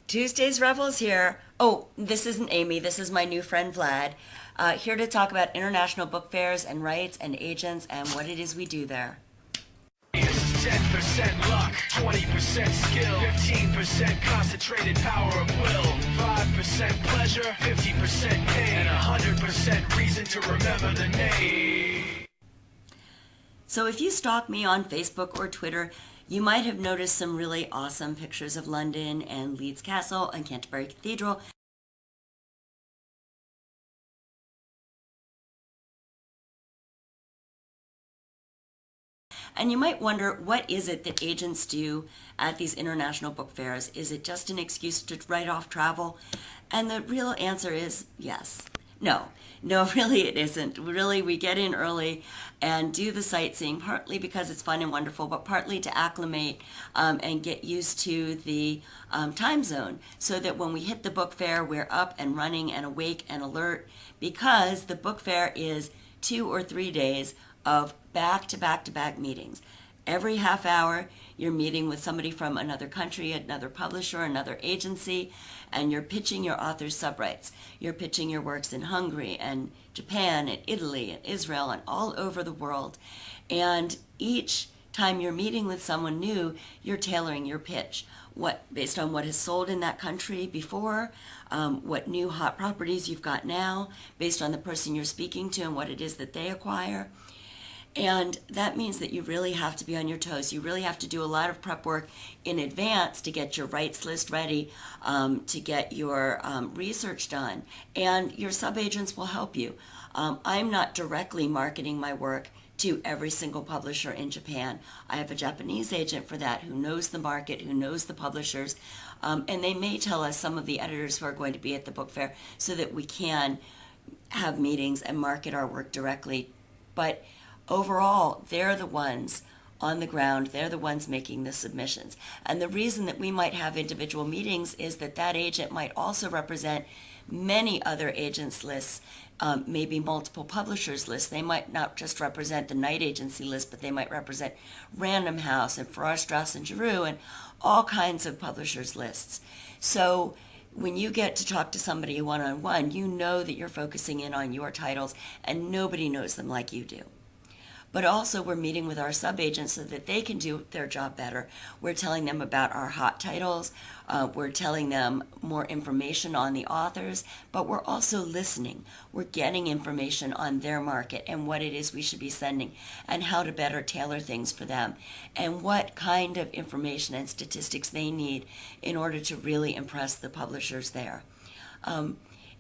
Tuesday's Rebels here. Oh, this isn't Amy. This is my new friend Vlad. Here to talk about international book fairs and rights and agents and what it is we do there. 10% luck, 20% skill, 15% concentrated power of will, 5% pleasure, 50% pain, and 100% reason to remember the name. So if you stalk me on Facebook or Twitter, you might have noticed some really awesome pictures of London and Leeds Castle and Canterbury Cathedral. And you might wonder, what is it that agents do at these international book fairs? Is it just an excuse to write off travel? And the real answer is yes. No, really it isn't. Really, we get in early and do the sightseeing, partly because it's fun and wonderful, but partly to acclimate and get used to the time zone so that when we hit the book fair, we're up and running and awake and alert, because the book fair is 2 or 3 days of back-to-back-to-back meetings. Every half hour, you're meeting with somebody from another country, another publisher, another agency, and you're pitching your author's subrights. You're pitching your works in Hungary and Japan and Italy and Israel and all over the world. And each time you're meeting with someone new, you're tailoring your pitch. Based on what has sold in that country before, what new hot properties you've got now, based on the person you're speaking to and what it is that they acquire. And that means that you really have to be on your toes. You really have to do a lot of prep work in advance to get your rights list ready, to get your research done. And your subagents will help you. I'm not directly marketing my work to every single publisher in Japan. I have a Japanese agent for that who knows the market, who knows the publishers, and they may tell us some of the editors who are going to be at the book fair so that we can have meetings and market our work directly. But overall, they're the ones on the ground. They're the ones making the submissions. And the reason that we might have individual meetings is that that agent might also represent many other agents' lists, maybe multiple publishers' lists. They might not just represent the Knight Agency list, but they might represent Random House and Farrar, Straus and Giroux and all kinds of publishers' lists. So when you get to talk to somebody one-on-one, you know that you're focusing in on your titles and nobody knows them like you do. But also we're meeting with our subagents so that they can do their job better. We're telling them about our hot titles. We're telling them more information on the authors, but we're also listening. We're getting information on their market and what it is we should be sending and how to better tailor things for them and what kind of information and statistics they need in order to really impress the publishers there.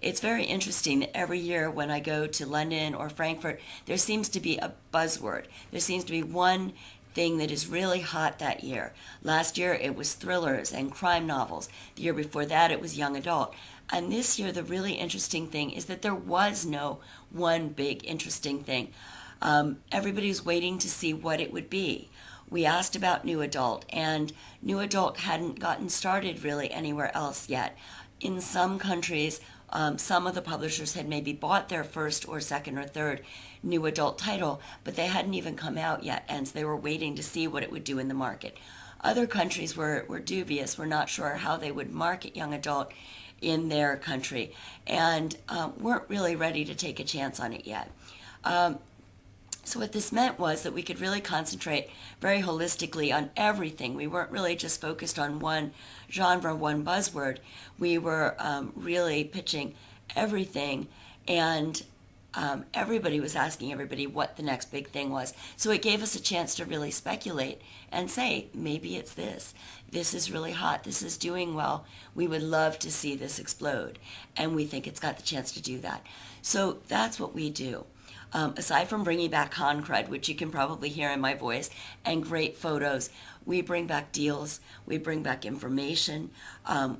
It's very interesting that every year when I go to London or Frankfurt, there seems to be a buzzword. There seems to be one thing that is really hot that year. Last year it was thrillers and crime novels. The year before that it was young adult. And this year the really interesting thing is that there was no one big interesting thing. Everybody's waiting to see what it would be. We asked about new adult, and new adult hadn't gotten started really anywhere else yet. In some countries, some of the publishers had maybe bought their first or second or third new adult title, but they hadn't even come out yet, and they were waiting to see what it would do in the market. Other countries were dubious, were not sure how they would market young adult in their country, and weren't really ready to take a chance on it yet. So what this meant was that we could really concentrate very holistically on everything. We weren't really just focused on one genre, one buzzword. We were really pitching everything, and everybody was asking everybody what the next big thing was. So it gave us a chance to really speculate and say, maybe it's this. This is really hot. This is doing well. We would love to see this explode, and we think it's got the chance to do that. So that's what we do. Aside from bringing back Crud, which you can probably hear in my voice, and great photos, we bring back deals, we bring back information,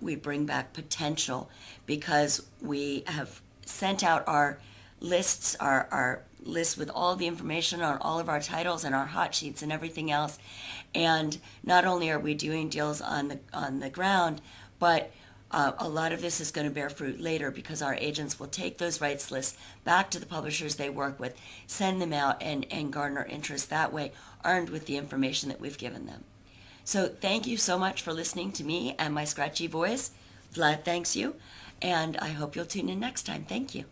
we bring back potential, because we have sent out our lists, our list with all the information on all of our titles and our hot sheets and everything else. And not only are we doing deals on the ground, but a lot of this is going to bear fruit later, because our agents will take those rights lists back to the publishers they work with, send them out, and garner interest that way, armed with the information that we've given them. So thank you so much for listening to me and my scratchy voice. Vlad thanks you, and I hope you'll tune in next time. Thank you.